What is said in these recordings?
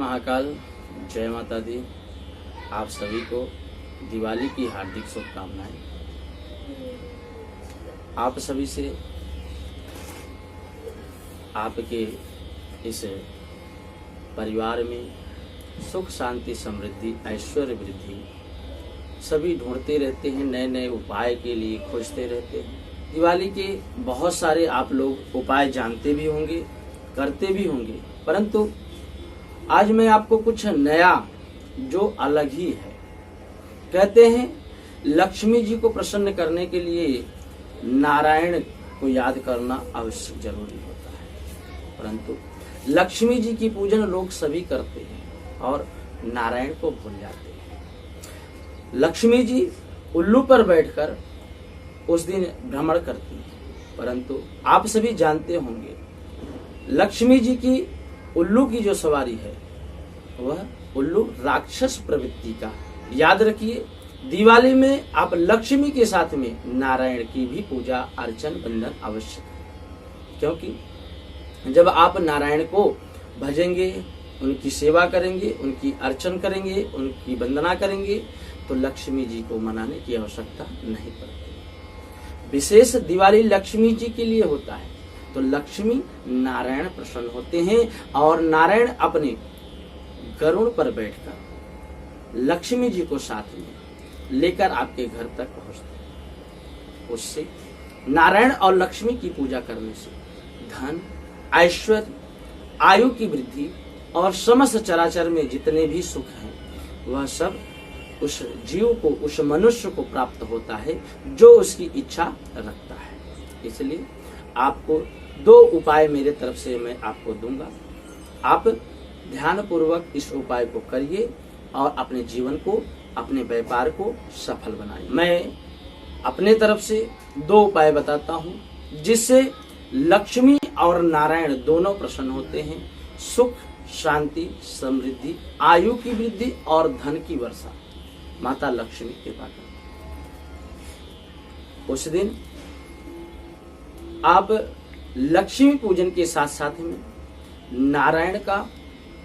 महाकाल, जय माता दी। आप सभी को दिवाली की हार्दिक शुभकामनाएं। आप सभी से आपके इस परिवार में सुख शांति समृद्धि ऐश्वर्य वृद्धि सभी ढूंढते रहते हैं, नए नए उपाय के लिए खोजते रहते हैं। दिवाली के बहुत सारे आप लोग उपाय जानते भी होंगे, करते भी होंगे, परंतु आज मैं आपको कुछ नया जो अलग ही है। कहते हैं लक्ष्मी जी को प्रसन्न करने के लिए नारायण को याद करना अवश्य जरूरी होता है, परंतु लक्ष्मी जी की पूजन लोग सभी करते हैं और नारायण को भूल जाते हैं। लक्ष्मी जी उल्लू पर बैठकर उस दिन भ्रमण करती है, परंतु आप सभी जानते होंगे लक्ष्मी जी की उल्लू की जो सवारी है वह उल्लू राक्षस प्रवृत्ति का। याद रखिए, दिवाली में आप लक्ष्मी के साथ में नारायण की भी पूजा अर्चन बंदन अवश्य करें, क्योंकि जब आप नारायण को भजेंगे, उनकी सेवा करेंगे, उनकी अर्चन करेंगे, उनकी वंदना करेंगे, तो लक्ष्मी जी को मनाने की आवश्यकता नहीं पड़ती। विशेष दिवाली लक्ष्मी जी के लिए होता है, तो लक्ष्मी नारायण प्रसन्न होते हैं और नारायण अपने गरुड़ पर बैठकर लक्ष्मी जी को साथ में लेकर आपके घर तक पहुंचते हैं। उससे नारायण और लक्ष्मी की पूजा करने से धन, ऐश्वर्य, आयु की वृद्धि और समस्त चराचर में जितने भी सुख हैं वह सब उस जीव को, उस मनुष्य को प्राप्त होता है जो उसकी इच्छा रखता है। इसलिए आपको दो उपाय मेरे तरफ से मैं आपको दूंगा। आप ध्यान पूर्वक इस उपाय को करिए और अपने जीवन को, अपने व्यापार को सफल बनाइए। मैं अपने तरफ से दो उपाय बताता हूँ जिससे लक्ष्मी और नारायण दोनों प्रसन्न होते हैं। सुख शांति समृद्धि, आयु की वृद्धि और धन की वर्षा माता लक्ष्मी कृपा करती। उस दिन आप लक्ष्मी पूजन के साथ साथ में नारायण का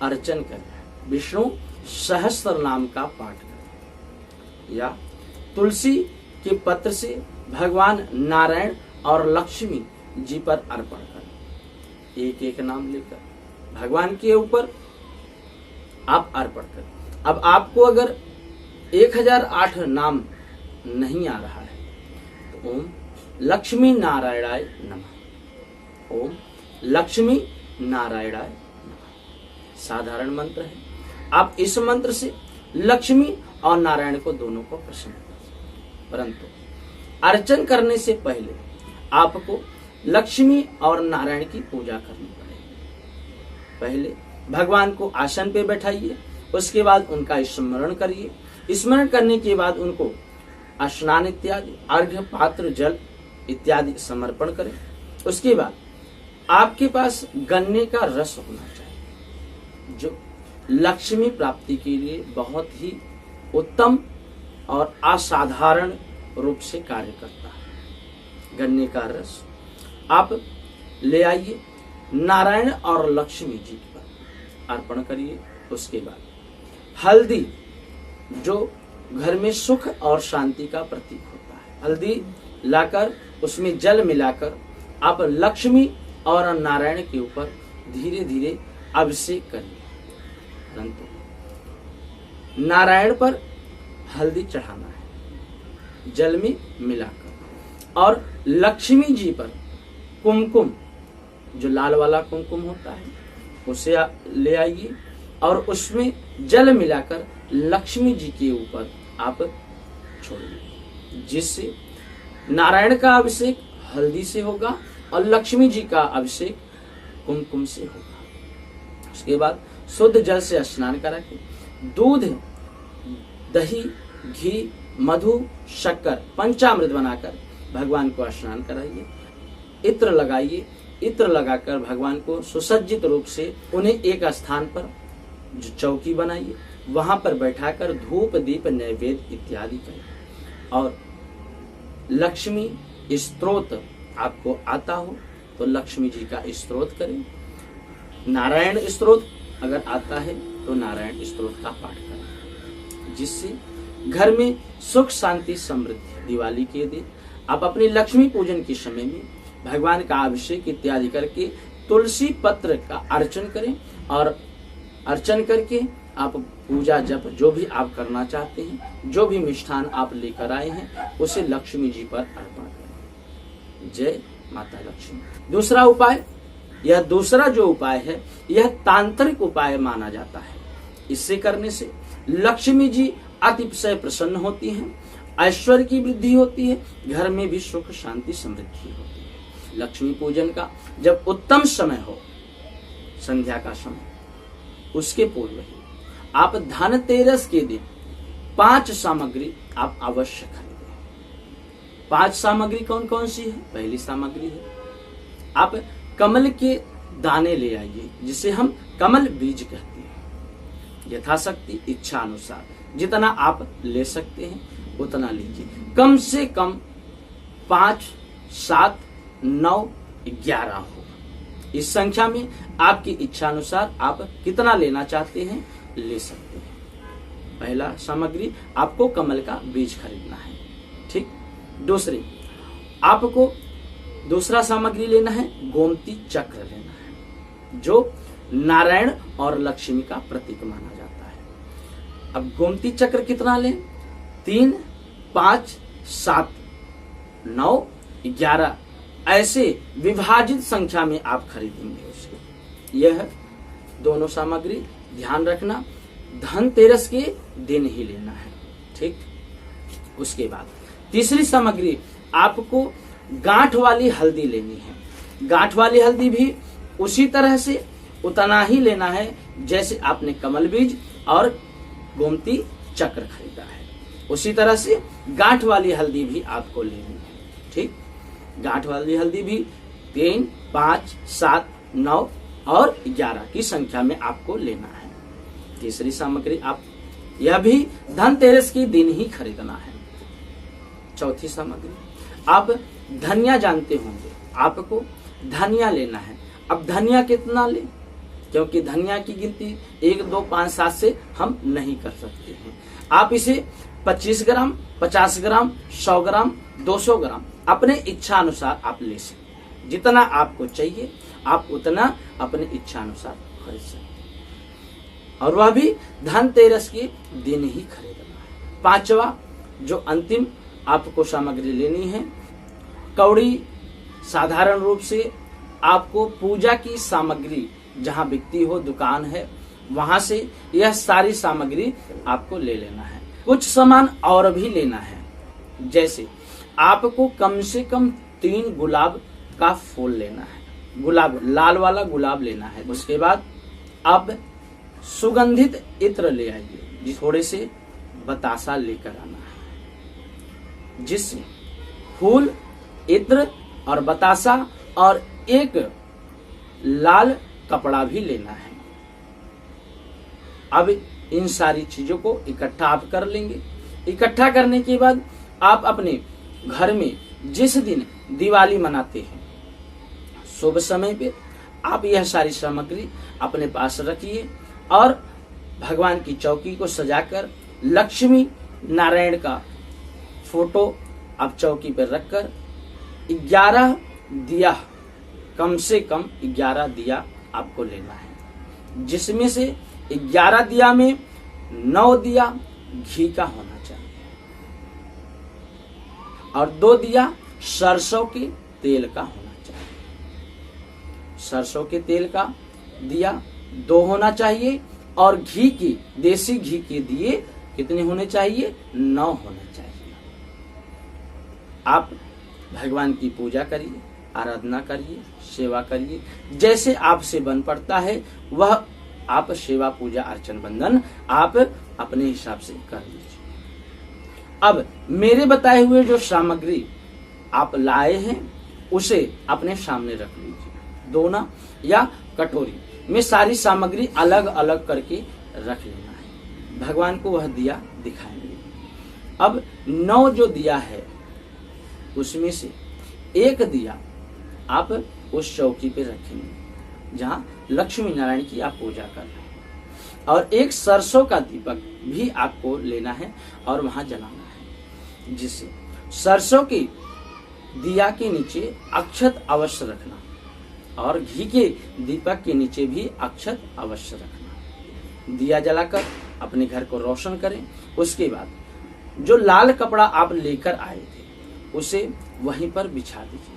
अर्चन करें, विष्णु सहस्त्र नाम का पाठ करें या तुलसी के पत्र से भगवान नारायण और लक्ष्मी जी पर अर्पण करें। एक एक नाम लेकर भगवान के ऊपर आप अर्पण करें। अब आपको अगर 1008 नाम नहीं आ रहा है तो ओम लक्ष्मी नारायणाय नमः, ओम लक्ष्मी नारायणाय नमः साधारण मंत्र है। आप इस मंत्र से लक्ष्मी और नारायण को दोनों को प्रसन्न कर सकते, परंतु अर्चन करने से पहले आपको लक्ष्मी और नारायण की पूजा करनी पड़ेगी। पहले भगवान को आसन पे बैठाइए, उसके बाद उनका स्मरण करिए। स्मरण करने के बाद उनको स्नान इत्यादि, अर्घ्य, पात्र, जल इत्यादि समर्पण करें। उसके बाद आपके पास गन्ने का रस होना चाहिए जो लक्ष्मी प्राप्ति के लिए बहुत ही उत्तम और असाधारण रूप से कार्य करता है। गन्ने का रस आप ले आइए, नारायण और लक्ष्मी जी पर अर्पण करिए। उसके बाद हल्दी जो घर में सुख और शांति का प्रतीक होता है, हल्दी लाकर उसमें जल मिलाकर आप लक्ष्मी और नारायण के ऊपर धीरे धीरे अभिषेक करिए। परंतु नारायण पर हल्दी चढ़ाना है जल में मिलाकर, और लक्ष्मी जी पर कुमकुम जो लाल वाला कुमकुम होता है उसे ले आइए और उसमें जल मिलाकर लक्ष्मी जी के ऊपर आप छोड़िए, जिससे नारायण का अभिषेक हल्दी से होगा और लक्ष्मी जी का अभिषेक कुमकुम से होगा। उसके बाद शुद्ध जल से स्नान करा के दूध, दही, घी, मधु, शक्कर, पंचामृत बनाकर भगवान को स्नान कराइए। इत्र लगाइए, इत्र लगाकर भगवान को सुसज्जित रूप से उन्हें एक स्थान पर जो चौकी बनाइए वहां पर बैठाकर धूप दीप नैवेद्य इत्यादि करें। और लक्ष्मी स्तोत्र आपको आता हो तो लक्ष्मी जी का स्तोत्र करें। नारायण स्तोत्र अगर आता है तो नारायण स्तोत्र का पाठ करें, जिससे घर में सुख शांति समृद्धि। दिवाली के दिन आप अपनी लक्ष्मी पूजन के समय में भगवान का अभिषेक इत्यादि करके तुलसी पत्र का अर्चन करें, और अर्चन करके आप पूजा जप जो भी आप करना चाहते हैं, जो भी मिष्ठान आप लेकर आए हैं, उसे लक्ष्मी जी पर अर्पण करें। जय माता लक्ष्मी। दूसरा उपाय, यह दूसरा जो उपाय है यह तांत्रिक उपाय माना जाता है। इससे करने से लक्ष्मी जी अतिशय प्रसन्न होती हैं, ऐश्वर्य की वृद्धि होती है, घर में भी सुख शांति समृद्धि होती है। लक्ष्मी पूजन का जब उत्तम समय हो, संध्या का समय, उसके पूर्व ही आप धनतेरस के दिन 5 सामग्री आप अवश्य खरीदें। 5 सामग्री कौन कौन सी है? पहली सामग्री है, आप कमल के दाने ले आइए, जिसे हम कमल बीज कहते हैं। यथाशक्ति इच्छा अनुसार जितना आप ले सकते हैं उतना लीजिए। कम से कम 5, 7, 9, 11 हो। इस संख्या में आपकी इच्छा अनुसार आप कितना लेना चाहते हैं ले सकते हैं। पहला सामग्री आपको कमल का बीज खरीदना है, ठीक। आपको दूसरा सामग्री लेना है, गोमती चक्र लेना है, जो नारायण और लक्ष्मी का प्रतीक माना जाता है। अब गोमती चक्र कितना लें? 3, 5, 7, 9, 11 ऐसे विभाजित संख्या में आप खरीदेंगे उसको। यह दोनों सामग्री ध्यान रखना धनतेरस के दिन ही लेना है, ठीक। उसके बाद तीसरी सामग्री आपको गांठ वाली हल्दी लेनी है। गांठ वाली हल्दी भी उसी तरह से उतना ही लेना है जैसे आपने कमल बीज और गोमती चक्र खरीदा है, उसी तरह से गांठ वाली हल्दी भी आपको लेनी है, ठीक। गांठ वाली हल्दी भी 3, 5, 7, 9 और 11 की संख्या में आपको लेना है। तीसरी सामग्री आप यह भी धनतेरस के दिन ही खरीदना है। चौथी सामग्री, आप धनिया जानते होंगे, आपको धनिया लेना है। अब धनिया कितना लें? क्योंकि धनिया की गिनती 1, 2, 5, 7 से हम नहीं कर सकते हैं। आप इसे 25 ग्राम, 50 ग्राम, 100 ग्राम, 200 ग्राम अपने इच्छा अनुसार आप ले सकते हैं। जितना आपको चाहिए आप उतना अपने इच्छा अनुसार खरीद सकते हैं, और वह भी धनतेरस के दिन ही खरीदना है। पांचवा जो अंतिम आपको सामग्री लेनी है, कौड़ी। साधारण रूप से आपको पूजा की सामग्री जहां बिकती हो, दुकान है, वहां से यह सारी सामग्री आपको ले लेना है। कुछ सामान और भी लेना है, जैसे आपको कम से कम 3 गुलाब का फूल लेना है, गुलाब लाल वाला गुलाब लेना है। उसके बाद अब सुगंधित इत्र ले आइए, थोड़े से बतासा लेकर आना है, जिससे फूल, इत्र और बतासा और एक लाल कपड़ा भी लेना है। अब इन सारी चीजों को इकट्ठा आप कर लेंगे। इकट्ठा करने के बाद आप अपने घर में जिस दिन दिवाली मनाते हैं, शुभ समय पे आप यह सारी सामग्री अपने पास रखिए और भगवान की चौकी को सजाकर लक्ष्मी नारायण का फोटो आप चौकी पर रखकर 11 दिया, कम से कम 11 दिया आपको लेना है, जिसमें से 11 दिया में 9 दिया घी का होना चाहिए और 2 दिया सरसों के तेल का होना चाहिए। सरसों के तेल का दिया 2 होना चाहिए और घी की, देसी घी के दिए कितने होने चाहिए? 9 होने चाहिए। आप भगवान की पूजा करिए, आराधना करिए, सेवा करिए, जैसे आपसे बन पड़ता है वह आप सेवा पूजा अर्चन बंधन आप अपने हिसाब से कर लीजिए। अब मेरे बताए हुए जो सामग्री आप लाए हैं उसे अपने सामने रख लीजिए। दोना या कटोरी में सारी सामग्री अलग अलग करके रख लेना है। भगवान को वह दिया दिखाएंगे। अब 9 जो दिया है उसमें से एक दिया आप उस चौकी पे रखेंगे जहां लक्ष्मी नारायण की आप पूजा कर रहे हैं। और एक सरसों का दीपक भी आपको लेना है और वहां जलाना है, जिससे सरसों की दिया के नीचे अक्षत अवश्य रखना और घी के दीपक के नीचे भी अक्षत अवश्य रखना। दिया जलाकर अपने घर को रोशन करें। उसके बाद जो लाल कपड़ा आप लेकर आए थे उसे वहीं पर बिछा दीजिए,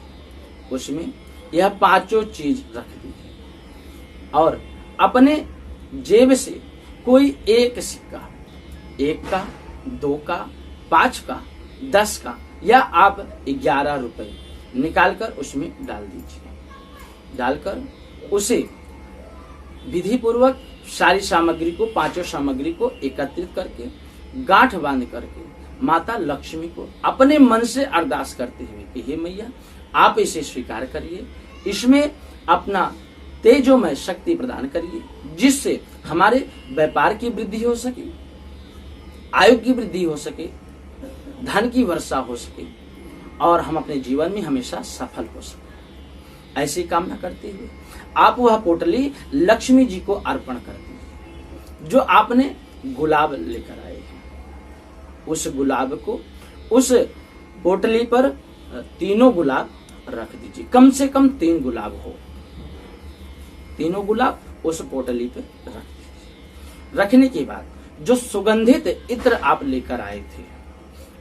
उसमें यह पांचों चीज रख दीजिए और अपने जेब से कोई एक सिक्का, 1 का, 2 का, 5 का, 10 का या आप 11 रुपए निकालकर उसमें डाल दीजिए। डालकर उसे विधि पूर्वक सारी सामग्री को, पांचों सामग्री को एकत्रित करके गांठ बांध करके माता लक्ष्मी को अपने मन से अरदास करते हुए कि हे मैया आप इसे स्वीकार करिए, इसमें अपना तेजोमय शक्ति प्रदान करिए, जिससे हमारे व्यापार की वृद्धि हो सके, आयु की वृद्धि हो सके, धन की वर्षा हो सके और हम अपने जीवन में हमेशा सफल हो सके। ऐसी कामना करते हुए आप वह पोटली लक्ष्मी जी को अर्पण कर दीजिए। जो आपने गुलाब लेकर आए हैं उस गुलाब को उस पोटली पर तीनों गुलाब रख दीजिए। कम से कम 3 गुलाब हो, तीनों गुलाब उस पोटली पे रख दीजिए। रखने के बाद जो सुगंधित इत्र आप लेकर आए थे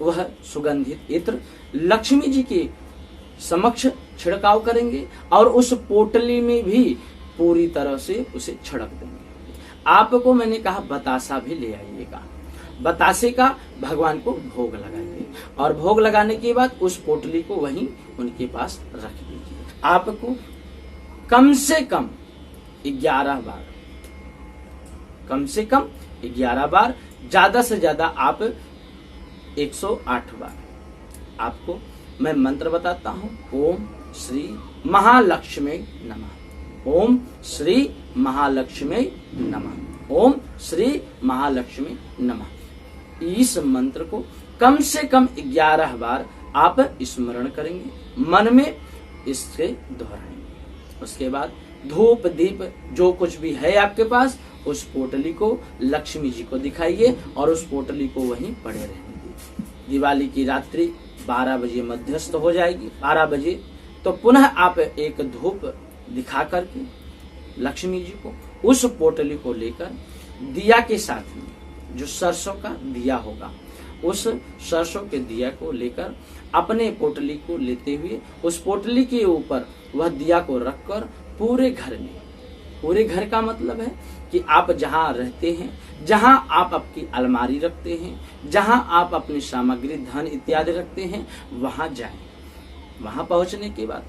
वह सुगंधित इत्र लक्ष्मी जी के समक्ष छिड़काव करेंगे और उस पोटली में भी पूरी तरह से उसे छिड़क देंगे। आपको मैंने कहा बतासा भी ले आइएगा, बतासे का भगवान को भोग लगाइए और भोग लगाने के बाद उस पोटली को वहीं उनके पास रख दीजिए। आपको कम से कम 11 बार, कम से कम 11 बार, ज्यादा से ज्यादा आप 108 बार आपको मैं मंत्र बताता हूं। ओम श्री महालक्ष्मी नमः, ओम श्री महालक्ष्मी नमः, ओम श्री महालक्ष्मी नमः। इस मंत्र को कम से कम 11 बार आप स्मरण करेंगे, मन में इससे दोहराएंगे। उसके बाद धूप दीप जो कुछ भी है आपके पास उस पोटली को लक्ष्मी जी को दिखाइए और उस पोटली को वहीं पड़े रहने दीजिए। दिवाली की रात्रि 12 बजे मध्यस्थ हो जाएगी, 12 बजे तो पुनः आप एक धूप दिखा करके लक्ष्मी जी को उस पोटली को लेकर दिया के साथ में जो सरसों का दिया होगा उस सरसों के दिया को लेकर अपने पोटली को लेते हुए उस पोटली के ऊपर वह दिया को रखकर पूरे घर में, पूरे घर का मतलब है कि आप जहां रहते हैं, जहां आप आपकी अलमारी रखते हैं, जहां आप अपनी सामग्री धन इत्यादि रखते हैं वहां जाएं। वहां पहुंचने के बाद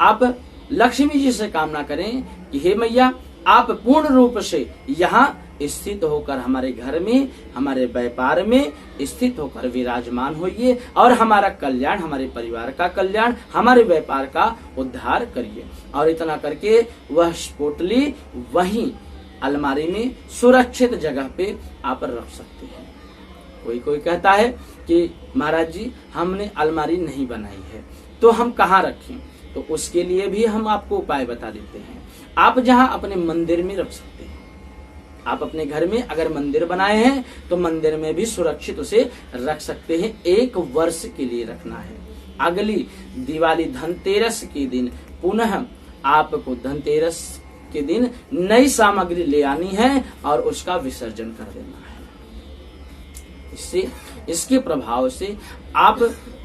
आप लक्ष्मी जी से कामना करें कि हे मैया आप पूर्ण रूप से यहाँ स्थित होकर हमारे घर में, हमारे व्यापार में स्थित होकर विराजमान होइए और हमारा कल्याण, हमारे परिवार का कल्याण, हमारे व्यापार का उद्धार करिए। और इतना करके वह पोटली वहीं अलमारी में सुरक्षित जगह पे आप रख सकते हैं। कोई कहता है कि महाराज जी हमने अलमारी नहीं बनाई है तो हम कहाँ रखें, तो उसके लिए भी हम आपको उपाय बता देते हैं। आप जहाँ अपने मंदिर में रख सकते हैं। आप अपने घर में अगर मंदिर बनाए हैं तो मंदिर में भी सुरक्षित उसे रख सकते हैं। 1 वर्ष के लिए रखना है। अगली दिवाली धनतेरस के दिन पुनः आपको धनतेरस के दिन नई सामग्री ले आनी है और उसका विसर्जन कर देना है। इससे, इसके प्रभाव से आप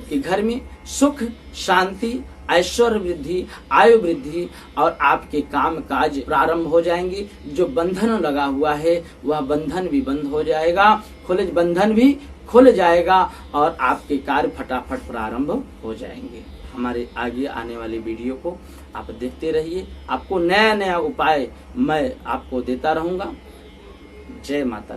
के घर में सुख, शांति, ऐश्वर्य वृद्धि, आयु वृद्धि और आपके काम काज प्रारंभ हो जाएंगे। जो बंधन लगा हुआ है वह बंधन भी बंद हो जाएगा, बंधन भी खुल जाएगा और आपके कार्य फटाफट प्रारंभ हो जाएंगे। हमारे आगे आने वाले वीडियो को आप देखते रहिए। आपको नया नया उपाय मैं आपको देता रहूंगा। जय माता।